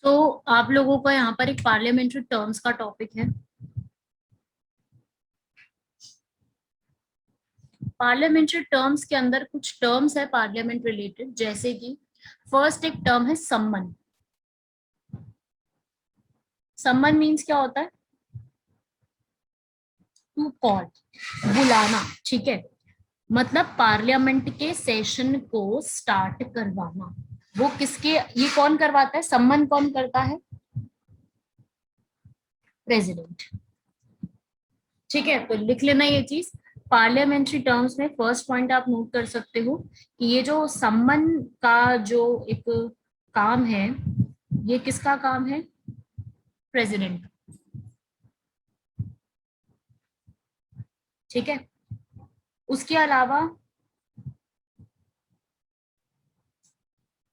तो आप लोगों का यहाँ पर एक पार्लियामेंट्री टर्म्स का टॉपिक है। पार्लियामेंट्री टर्म्स के अंदर कुछ टर्म्स है पार्लियामेंट रिलेटेड, जैसे कि फर्स्ट एक टर्म है सम्मन। सम्मन मीन्स क्या होता है? टू कॉल, बुलाना। ठीक है, मतलब पार्लियामेंट के सेशन को स्टार्ट करवाना। वो किसके, ये कौन करवाता है? सम्मन कौन करता है? प्रेसिडेंट। ठीक है, तो लिख लेना ये चीज। पार्लियामेंट्री टर्म्स में फर्स्ट पॉइंट आप नोट कर सकते हो कि ये जो सम्मन का जो एक काम है, ये किसका काम है? प्रेसिडेंट। ठीक है, उसके अलावा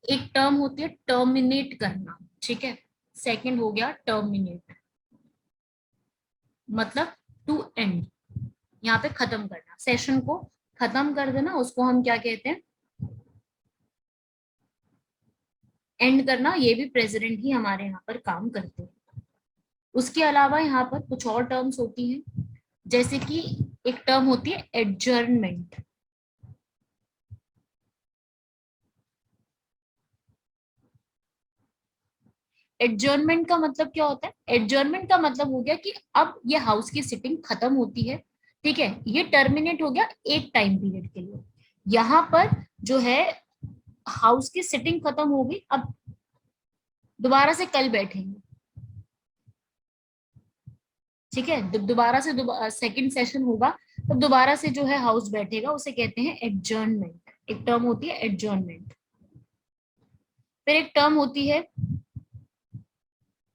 एक टर्म होती है टर्मिनेट करना। ठीक है, सेकंड हो गया टर्मिनेट, मतलब टू एंड, यहाँ पे खत्म करना, सेशन को खत्म कर देना, उसको हम क्या कहते हैं? एंड करना। ये भी प्रेसिडेंट ही हमारे यहाँ पर काम करते हैं। उसके अलावा यहाँ पर कुछ और टर्म्स होती हैं, जैसे कि एक टर्म होती है एडजर्नमेंट। एडजर्नमेंट का मतलब क्या होता है? एडजर्नमेंट का मतलब हो गया कि अब ये हाउस की सिटिंग खत्म होती है। ठीक है, ये टर्मिनेट हो गया एक टाइम पीरियड के लिए। यहाँ पर जो है हाउस की सिटिंग खत्म हो गई, अब दोबारा से कल बैठेंगे। ठीक है, जब दोबारा से सेकंड सेशन होगा, तब दोबारा से जो है हाउस बैठेगा, उसे कहते हैं एडजर्नमेंट। एक टर्म होती है एडजर्नमेंट। फिर एक टर्म होती है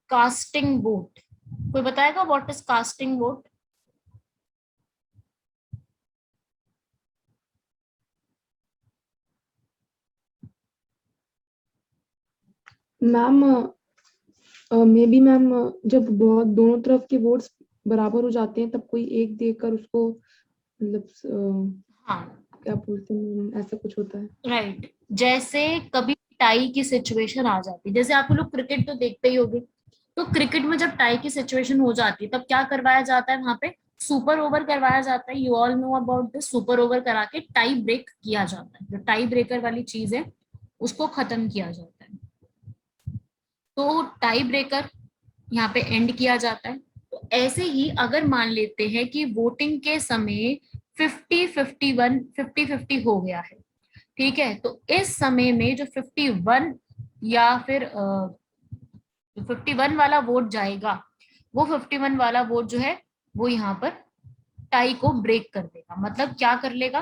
कास्टिंग वोट। कोई बताएगा what is casting vote? Ma'am, may be ma'am, जब बहुत दोनों तरफ के वोट्स बराबर हो जाते हैं तब कोई एक देकर उसको, मतलब हाँ, क्या बोलते हैं मैम, ऐसा कुछ होता है। राइट। जैसे कभी टाई की सिचुएशन आ जाती है, जैसे आप लोग क्रिकेट तो देखते ही होंगे, तो क्रिकेट में जब टाई की सिचुएशन हो जाती है तब क्या करवाया जाता है? वहां पे सुपर ओवर करवाया जाता है। You all know about this. Super over करा के टाई ब्रेक किया जाता है, जो टाई ब्रेकर वाली चीज है उसको खत्म किया जाता है। तो टाई ब्रेकर यहाँ पे एंड किया जाता है। तो ऐसे ही अगर मान लेते हैं कि वोटिंग के समय 50-51 50-50 हो गया है, ठीक है, तो इस समय में जो 51 या फिर 51 वाला वोट जाएगा, वो 51 वाला वोट जो है वो यहाँ पर टाई को ब्रेक कर देगा। मतलब क्या कर लेगा?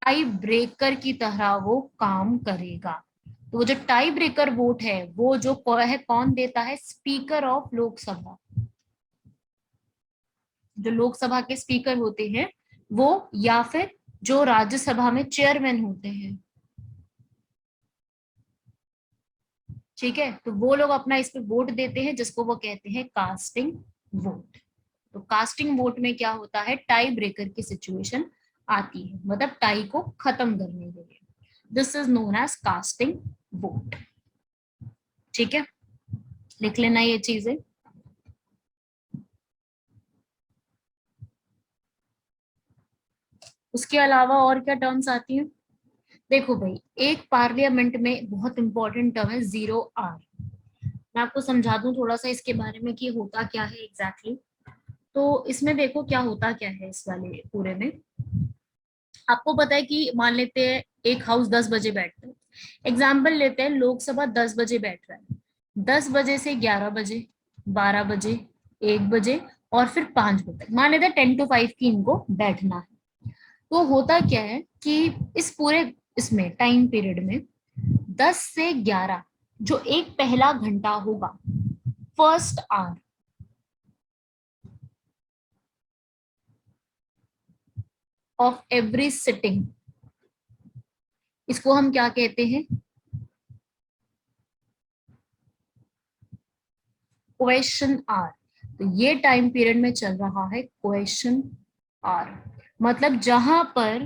टाई ब्रेकर की तरह वो काम करेगा। तो वो जो टाई ब्रेकर वोट है, वो जो है कौन देता है? Speaker of Lok Sabha. जो लोकसभा के स्पीकर होते हैं वो, या फिर जो राज्यसभा में चेयरमैन होते हैं। ठीक है, तो वो लोग अपना इस पे वोट देते हैं, जिसको वो कहते हैं कास्टिंग वोट। तो कास्टिंग वोट में क्या होता है? टाई ब्रेकर की सिचुएशन आती है, मतलब टाई को खत्म करने के लिए। This is known as casting vote. ठीक है, लिख लेना ये चीजें। उसके अलावा और क्या टर्म्स आती हैं? देखो भाई, एक पार्लियामेंट में बहुत इंपॉर्टेंट टर्म है 0 आर। मैं आपको समझा दूं थोड़ा सा इसके बारे में कि होता क्या है एग्जैक्टली तो इसमें देखो क्या होता क्या है इस वाले पूरे में। आपको पता है कि मान लेते हैं एक हाउस 10 बजे बैठता है। एग्जाम्पल लेते हैं, लोकसभा 10 बजे बैठ रहा है। 10 बजे से 11 बजे, 12 बजे, 1 बजे और फिर 5 बजे तक, मान लेते हैं 10 to 5 की इनको बैठना है। तो होता क्या है कि इस पूरे इसमें टाइम पीरियड में 10 से 11 जो एक पहला घंटा होगा, first hour of every sitting, इसको हम क्या कहते हैं? Question hour. तो ये टाइम पीरियड में चल रहा है क्वेश्चन आर, मतलब जहां पर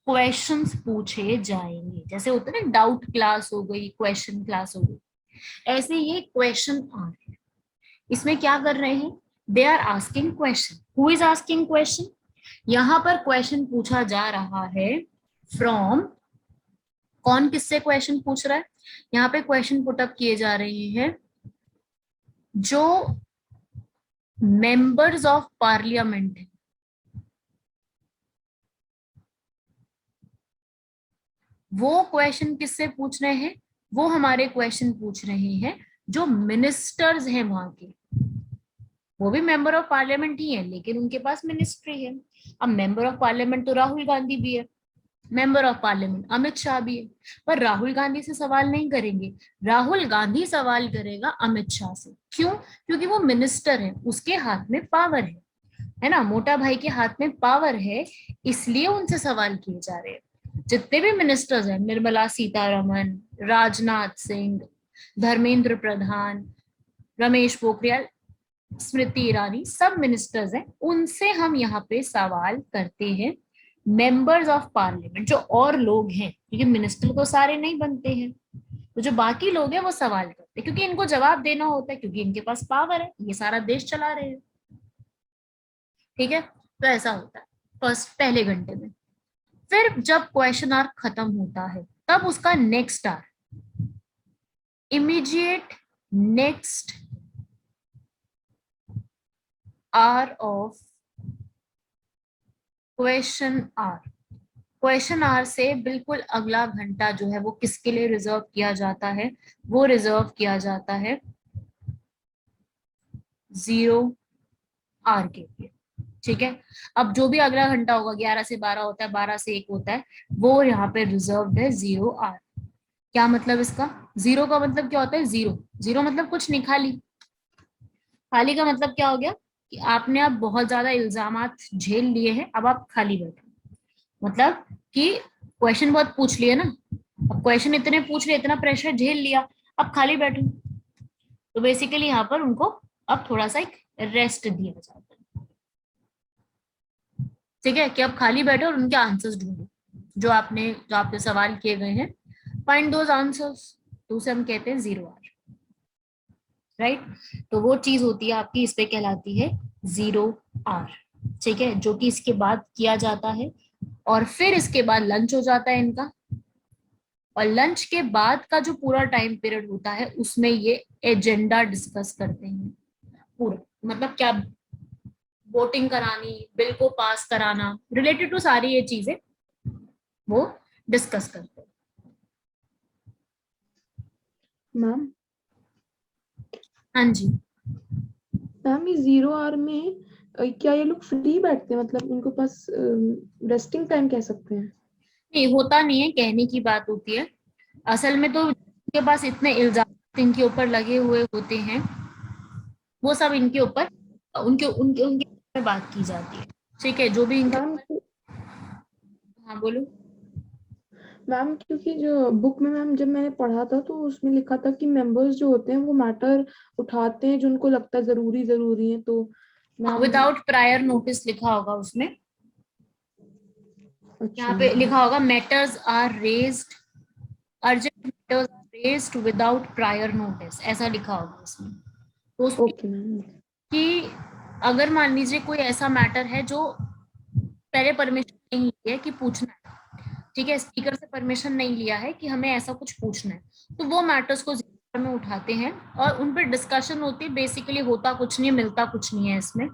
क्वेश्चंस पूछे जाएंगे। जैसे होता है ना, डाउट क्लास हो गई, क्वेश्चन क्लास हो गई, ऐसे ये क्वेश्चन आर, इसमें क्या कर रहे हैं, they are asking question. Who is asking question, यहां पर क्वेश्चन पूछा जा रहा है फ्रॉम, कौन किससे क्वेश्चन पूछ रहा है, यहाँ पे क्वेश्चन पुटअप किए जा रहे हैं जो मेंबर्स ऑफ पार्लियामेंट है, वो क्वेश्चन किससे पूछ रहे हैं, वो हमारे क्वेश्चन पूछ रहे हैं जो मिनिस्टर्स हैं वहां के। वो भी मेंबर ऑफ पार्लियामेंट ही है लेकिन उनके पास मिनिस्ट्री है। अब मेंबर ऑफ पार्लियामेंट तो राहुल गांधी भी है, member of parliament Amit Shah भी है, पर राहुल गांधी से सवाल नहीं करेंगे, राहुल गांधी सवाल करेगा अमित शाह से। क्यों, क्योंकि वो मिनिस्टर है, उसके हाथ में पावर है ना, मोटा भाई के हाथ में पावर है, इसलिए उनसे सवाल किए जा रहे हैं। जितने भी मिनिस्टर्स हैं, निर्मला सीतारमन, राजनाथ सिंह, धर्मेंद्र प्रधान, रमेश पोखरियाल, स्मृति ईरानी, सब मिनिस्टर्स हैं, उनसे हम यहाँ पे सवाल करते हैं। मेंबर्स ऑफ पार्लियामेंट जो और लोग हैं, क्योंकि मिनिस्टर तो सारे नहीं बनते हैं, तो जो बाकी लोग हैं वो सवाल करते हैं, क्योंकि इनको जवाब देना होता है, क्योंकि इनके पास पावर है, ये सारा देश चला रहे हैं। ठीक है, तो ऐसा होता है फर्स्ट पहले घंटे में। फिर जब क्वेश्चन आर खत्म होता है तब उसका next hour, immediate next hour of question hour, question hour से बिल्कुल अगला घंटा जो है वो किसके लिए रिजर्व किया जाता है, वो रिजर्व किया जाता है 0 आर के लिए। ठीक है, अब जो भी अगला घंटा होगा, 11 से 12 होता है, 12 से 1 होता है, वो यहाँ पे रिजर्व है 0 आर। क्या मतलब इसका, जीरो का मतलब क्या होता है, जीरो, जीरो मतलब कुछ नहीं, खाली। खाली का मतलब क्या हो गया कि आपने अब बहुत ज्यादा इल्जामात झेल लिए हैं, अब आप खाली बैठो, मतलब कि क्वेश्चन बहुत पूछ लिए ना, अब क्वेश्चन इतने पूछ लिए, इतना प्रेशर झेल लिया, अब खाली बैठो। तो बेसिकली यहाँ पर उनको अब थोड़ा सा एक रेस्ट दिया जाता है। ठीक है, कि अब खाली बैठो और उनके आंसर्स ढूंढो, जो आपने सवाल किए गए हैं, फाइंड दोज आंसर्स, तो उसे हम कहते हैं 0 आर। राइट, तो वो चीज होती है आपकी, इस पे कहलाती है 0 आर। ठीक है, जो कि इसके बाद किया जाता है, और फिर इसके बाद लंच हो जाता है इनका, और लंच के बाद का जो पूरा टाइम पीरियड होता है उसमें ये एजेंडा डिस्कस करते हैं पूरा, मतलब क्या वोटिंग करानी, बिल को पास कराना, रिलेटेड टू सारी ये चीजें वो डिस्कस करते हैं। मैम, हाँ जी, मैम ये 0 आर में क्या ये लोग फ्री बैठते हैं, मतलब उनके पास रेस्टिंग टाइम कह सकते हैं? नहीं होता नहीं है, कहने की बात होती है, असल में तो इनके पास इतने इल्जाम इनके ऊपर लगे हुए होते हैं, वो सब इनके ऊपर, उनके उनके उनके में बात की जाती है। ठीक है, जो भी इनके मैम ऊपर, हाँ बोलो। मैम क्योंकि जो बुक में मैम जब मैंने पढ़ा था तो उसमें लिखा था कि मेंबर्स जो होते हैं वो मैटर उठाते हैं जो उनको लगता है जरूरी जरूरी है, तो मैम। विदाउट प्रायर नोटिस लिखा होगा उसमें, अच्छा यहाँ पे मैम। लिखा होगा matters are raised, urgent matters are raised without prior notice, ऐसा लिखा होगा उसमें। तो उसमें ओके मैम। कि अगर मान लीजिए कोई ऐसा मैटर है जो पहले परमिशन नहीं ली है कि पूछना है, ठीक है, स्पीकर से परमिशन नहीं लिया है कि हमें ऐसा कुछ पूछना है, तो वो मैटर्स को में उठाते हैं और उन पर डिस्कशन होती है। बेसिकली होता कुछ नहीं है, मिलता कुछ नहीं है इसमें,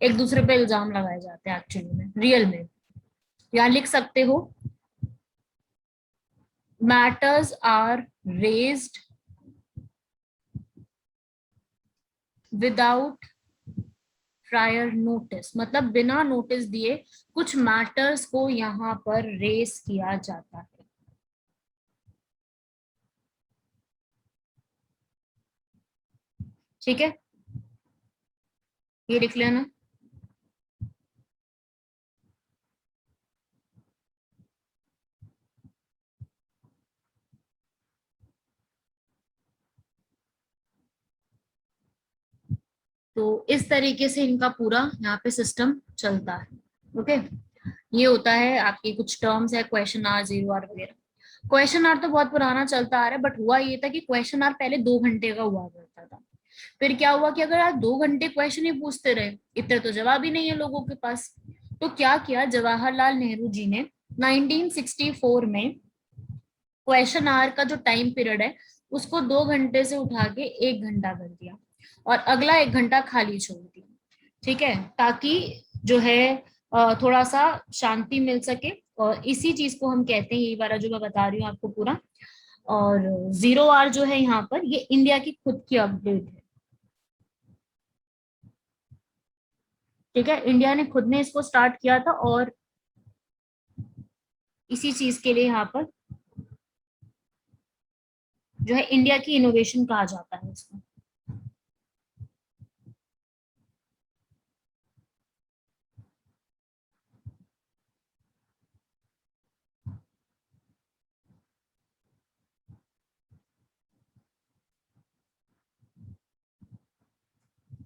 एक दूसरे पे इल्जाम लगाए जाते हैं एक्चुअली में, रियल में। यहाँ लिख सकते हो, matters are raised without prior notice, मतलब बिना नोटिस दिए कुछ मैटर्स को यहाँ पर रेस किया जाता है। ठीक है, ये लिख लेना। तो इस तरीके से इनका पूरा यहाँ पे सिस्टम चलता है। ओके, ये होता है आपकी कुछ टर्म्स है, क्वेश्चन आर, 0 आर वगैरह। क्वेश्चन आवर तो बहुत पुराना चलता आ रहा है, बट हुआ ये था कि क्वेश्चन आवर पहले 2 घंटे का हुआ करता था। फिर क्या हुआ कि अगर आप 2 घंटे क्वेश्चन ही पूछते रहे, इतने तो जवाब ही नहीं है लोगों के पास, तो क्या किया जवाहरलाल नेहरू जी ने 1964 में क्वेश्चन आवर का जो टाइम पीरियड है उसको 2 घंटे से उठा के 1 घंटा कर दिया, और अगला 1 घंटा खाली छोड़ दिया। ठीक है, ताकि जो है थोड़ा सा शांति मिल सके। और इसी चीज को हम कहते हैं, यही वाला जो मैं बता रही हूँ आपको पूरा। और 0 आवर जो है यहाँ पर, ये इंडिया की खुद की अपडेट है। ठीक है, इंडिया ने खुद ने इसको स्टार्ट किया था, और इसी चीज के लिए यहाँ पर जो है इंडिया की इनोवेशन कहा जाता है इसको।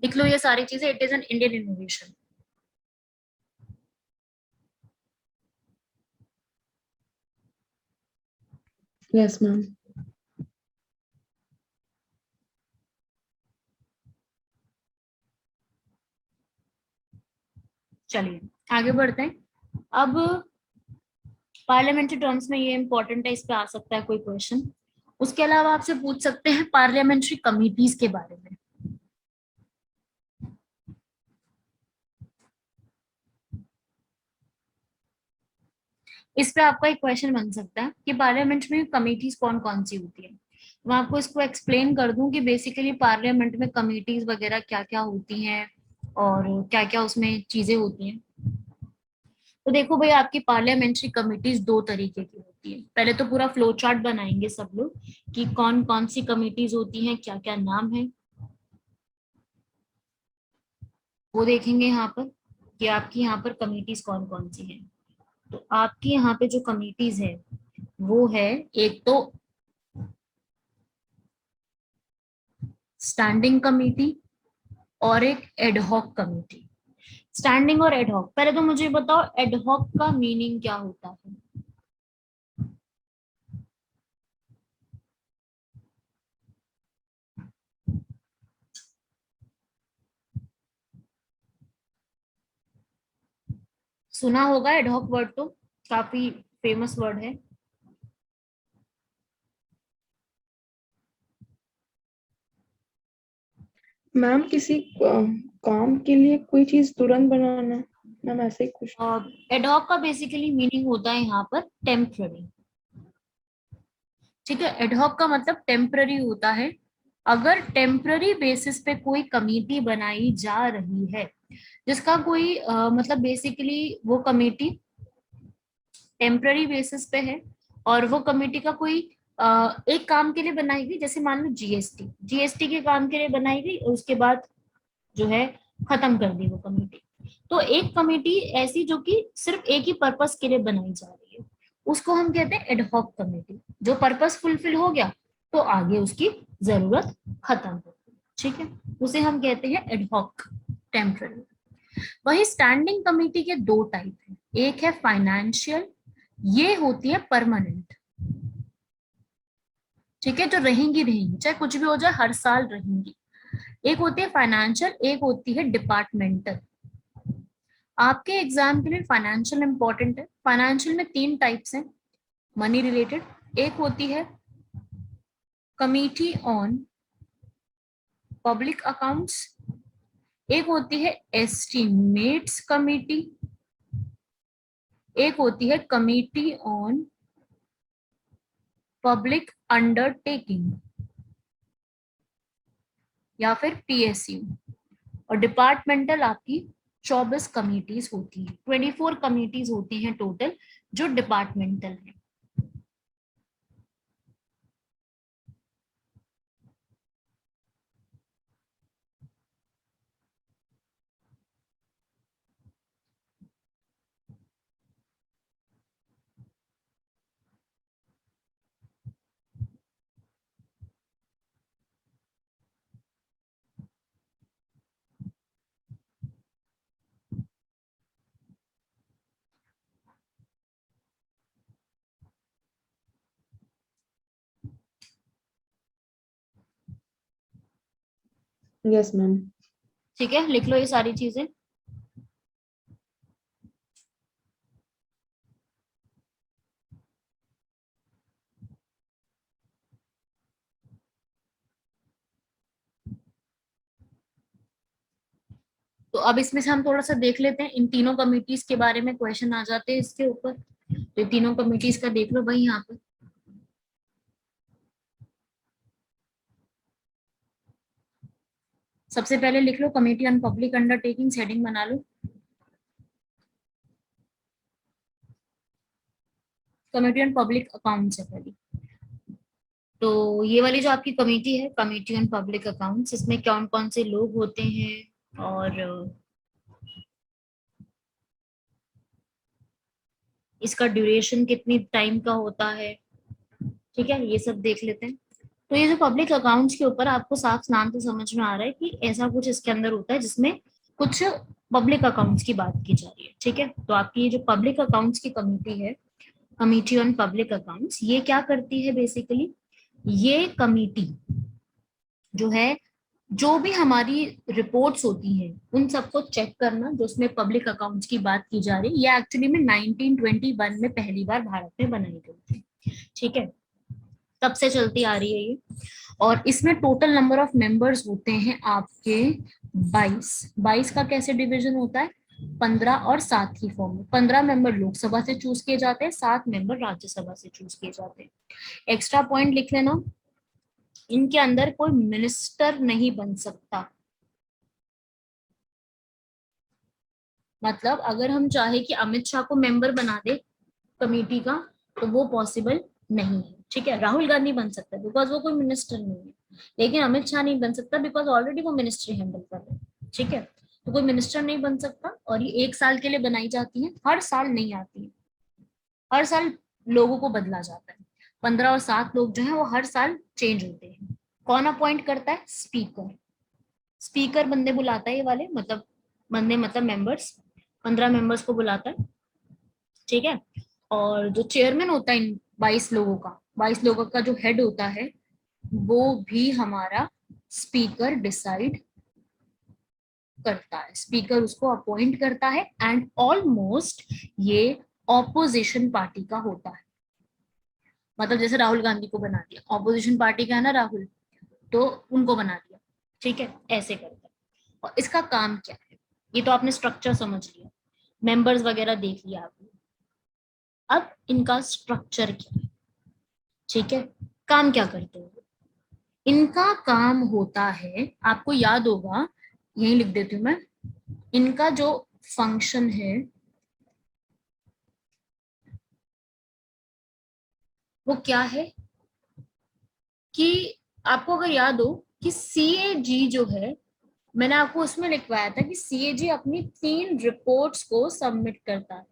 लिख लो ये सारी चीजें, it is an Indian innovation. Yes ma'am. चलिए आगे बढ़ते हैं। अब पार्लियामेंट्री टर्म्स में ये इंपॉर्टेंट है, इस पे आ सकता है कोई क्वेश्चन। उसके अलावा आपसे पूछ सकते हैं पार्लियामेंट्री कमिटीज के बारे में। इस पे आपका एक क्वेश्चन बन सकता है कि पार्लियामेंट में कमिटीज कौन कौन सी होती है। मैं आपको इसको एक्सप्लेन कर दूं कि बेसिकली पार्लियामेंट में कमिटीज वगैरह क्या क्या होती हैं और क्या क्या उसमें चीजें होती हैं। तो देखो भाई, आपकी पार्लियामेंट्री कमिटीज दो तरीके की होती है। पहले तो पूरा फ्लो चार्ट बनाएंगे सब लोग कि कौन कौन सी कमिटीज होती हैं, क्या क्या नाम है, वो देखेंगे यहाँ पर कि आपकी यहाँ पर कमिटीज कौन कौन सी हैं। तो आपकी यहाँ पे जो कमिटीज है वो है, एक तो स्टैंडिंग कमेटी और एक एडहॉक कमेटी। स्टैंडिंग और एडहॉक, पहले तो मुझे बताओ एडहॉक का मीनिंग क्या होता है। सुना होगा एडहॉक वर्ड तो, काफी फेमस वर्ड है। मैम किसी काम के लिए कोई चीज तुरंत बनाना, मैम ऐसे ही कुछ। एडहॉक का बेसिकली मीनिंग होता है यहाँ पर टेम्पररी। ठीक है, एडहॉक का मतलब टेम्पररी होता है। अगर टेम्पररी बेसिस पे कोई कमेटी बनाई जा रही है, जिसका कोई मतलब बेसिकली वो कमेटी टेम्पररी बेसिस पे है, और वो कमेटी का कोई एक काम के लिए बनाई गई, जैसे मान लो जीएसटी, जीएसटी के काम के लिए बनाई गई और उसके बाद जो है खत्म कर दी वो कमेटी। तो एक कमेटी ऐसी जो कि सिर्फ एक ही पर्पस के लिए बनाई जा रही है, उसको हम कहते हैं एडहॉक कमेटी। जो पर्पस फुलफिल हो गया तो आगे उसकी जरूरत खत्म हो गई। ठीक है, उसे हम कहते हैं एडहॉक, टेम्पररी। वही स्टैंडिंग कमेटी के दो टाइप है, एक है फाइनेंशियल, ये होती है परमानेंट। ठीक है, जो रहेंगी रहेंगी चाहे कुछ भी हो जाए, हर साल रहेंगी। एक होती है फाइनेंशियल, एक होती है डिपार्टमेंटल। आपके एग्जाम के लिए फाइनेंशियल इंपॉर्टेंट है। फाइनेंशियल में तीन टाइप्स हैं मनी रिलेटेड। एक होती है कमिटी ऑन पब्लिक अकाउंट्स, एक होती है एस्टीमेट्स कमिटी, एक होती है कमिटी ऑन पब्लिक अंडरटेकिंग या फिर पीएसयू। और डिपार्टमेंटल आपकी 24 कमिटीज होती हैं, 24 कमिटीज होती हैं टोटल जो डिपार्टमेंटल है। Yes ma'am. ठीक है, लिख लो ये सारी चीजें। तो अब इसमें से हम थोड़ा सा देख लेते हैं, इन तीनों कमिटीज के बारे में क्वेश्चन आ जाते हैं इसके ऊपर। तो ये तीनों कमिटीज का देख लो भाई यहाँ पे। सबसे पहले लिख लो committee on public undertaking, heading बना लो। कमेटी ऑन पब्लिक अकाउंट्स है पहली। तो ये वाली जो आपकी कमेटी है, कमेटी ऑन पब्लिक अकाउंट्स, इसमें कौन कौन से लोग होते हैं और इसका ड्यूरेशन कितनी टाइम का होता है, ठीक है, ये सब देख लेते हैं। तो ये जो पब्लिक अकाउंट्स के ऊपर आपको साफ नाम से समझ में आ रहा है कि ऐसा कुछ इसके अंदर होता है जिसमें कुछ पब्लिक अकाउंट्स की बात की जा रही है, ठीक है। तो आपकी ये जो पब्लिक अकाउंट्स की कमेटी है, कमेटी ऑन पब्लिक अकाउंट्स, ये क्या करती है बेसिकली, ये कमेटी जो है, जो भी हमारी रिपोर्ट्स होती हैं उन सबको चेक करना, जो उसमें पब्लिक अकाउंट्स की बात की जा रही है, ये एक्चुअली में 1921 में पहली बार भारत में बनाई गई थी, ठीक है, तब से चलती आ रही है ये। और इसमें टोटल नंबर ऑफ मेंबर्स होते हैं आपके 22। 22 का कैसे डिवीजन होता है, 15 और 7 की फॉर्म में। 15 मेंबर लोकसभा से चूज किए जाते हैं, 7 मेंबर राज्यसभा से चूज किए जाते हैं। एक्स्ट्रा पॉइंट लिख लेना, इनके अंदर कोई मिनिस्टर नहीं बन सकता। मतलब अगर हम चाहे कि अमित शाह को मेंबर बना दे कमेटी का, तो वो पॉसिबल नहीं है, ठीक है। राहुल गांधी बन सकता है बिकॉज वो कोई मिनिस्टर नहीं है, लेकिन अमित शाह नहीं बन सकता बिकॉज ऑलरेडी वो मिनिस्ट्री हैंडल कर रहे हैं, ठीक है। तो कोई मिनिस्टर नहीं बन सकता, और ये 1 साल के लिए बनाई जाती है, हर साल नहीं आती है, हर साल लोगों को बदला जाता है। 15 और 7 लोग जो है वो हर साल चेंज होते हैं। कौन अपॉइंट करता है, स्पीकर। स्पीकर बंदे बुलाता है, ये वाले मतलब बंदे मतलब मेंबर्स, 15 मेंबर्स को बुलाता है, ठीक है। और जो चेयरमैन होता है इन 22 लोगों का, 22 लोगों का जो हेड होता है, वो भी हमारा स्पीकर डिसाइड करता है, स्पीकर उसको अपॉइंट करता है। एंड ऑलमोस्ट ये ऑपोजिशन पार्टी का होता है, मतलब जैसे राहुल गांधी को बना दिया, ऑपोजिशन पार्टी का है ना राहुल, तो उनको बना दिया, ठीक है, ऐसे करता है। और इसका काम क्या है, ये तो आपने स्ट्रक्चर समझ लिया, मेंबर्स वगैरह देख लिया आपने। अब इनका स्ट्रक्चर क्या है, ठीक है, काम क्या करते हैं। इनका काम होता है, आपको याद होगा, यही लिख देती हूँ मैं, इनका जो फंक्शन है वो क्या है, कि आपको अगर याद हो कि सीएजी जो है, मैंने आपको उसमें लिखवाया था कि सीएजी अपनी 3 रिपोर्ट्स को सबमिट करता है,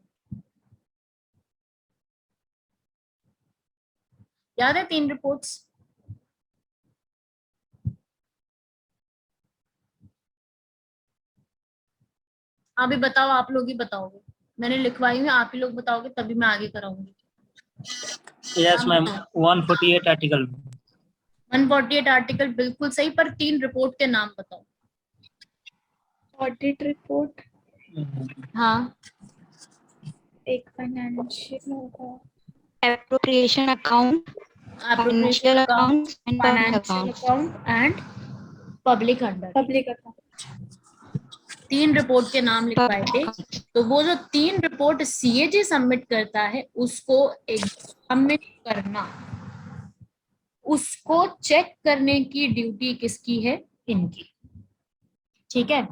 याद है 3 रिपोर्ट्स। अभी बताओ, आप लोग ही बताओगे, मैंने लिखवाई हुई, आप ही लोग बताओगे तभी मैं आगे कराऊंगी। यस आप मैम, बताओ। 148 आर्टिकल। 148 आर्टिकल बिल्कुल सही, पर 3 रिपोर्ट के नाम बताओ। ऑडिट रिपोर्ट, हाँ, एक फाइनेंशियल होगा, appropriation account, appropriation financial account, accounts, and public financial accounts. Account and public under, public account. 3 report के नाम लिखवाए Public थे। accounts. तो वो जो 3 रिपोर्ट सीएजी सबमिट करता है, उसको सबमिट करना, उसको चेक करने की ड्यूटी किसकी है, इनकी, ठीक है।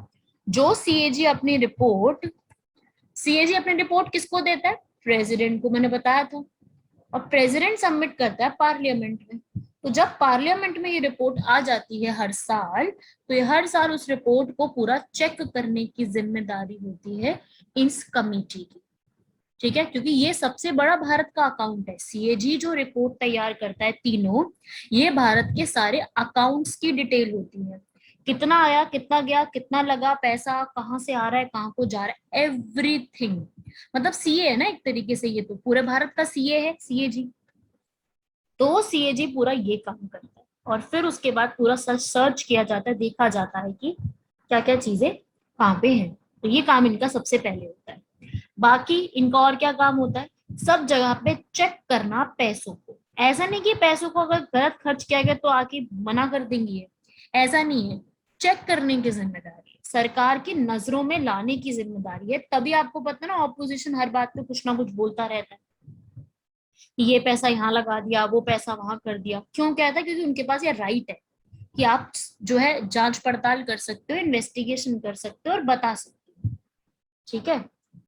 जो सीएजी अपनी रिपोर्ट, सीएजी अपनी रिपोर्ट किसको देता है, प्रेसिडेंट को, मैंने बताया था। और प्रेसिडेंट सबमिट करता है पार्लियामेंट में। तो जब पार्लियामेंट में ये रिपोर्ट आ जाती है हर साल, तो ये हर साल उस रिपोर्ट को पूरा चेक करने की जिम्मेदारी होती है इस कमेटी की, ठीक है। क्योंकि ये सबसे बड़ा भारत का अकाउंट है, सीएजी जो रिपोर्ट तैयार करता है तीनों, ये भारत के सारे अकाउंट्स की डिटेल होती है, कितना आया, कितना गया, कितना लगा पैसा, कहाँ से आ रहा है, कहाँ को जा रहा है, एवरीथिंग। मतलब सीए है ना एक तरीके से, ये तो पूरे भारत का सीए है सीएजी। तो सीएजी पूरा ये काम करता है, और फिर उसके बाद पूरा सर्च किया जाता है, देखा जाता है कि क्या क्या चीजें कहाँ पे हैं। तो ये काम इनका सबसे पहले होता है। बाकी इनका और क्या काम होता है, सब जगह पे चेक करना पैसों को। ऐसा नहीं कि पैसों को अगर गलत खर्च किया गया तो आके मना कर देंगी ये, ऐसा नहीं है। चेक करने की जिम्मेदारी है, सरकार की नजरों में लाने की जिम्मेदारी है। तभी आपको पता है ना, ऑपोजिशन हर बात पे कुछ ना कुछ बोलता रहता है कि ये पैसा यहाँ लगा दिया, वो पैसा वहां कर दिया। क्यों कहता है? क्योंकि उनके पास ये राइट है कि आप जो है जांच पड़ताल कर सकते हो, इन्वेस्टिगेशन कर सकते हो और बता सकते हो। ठीक है।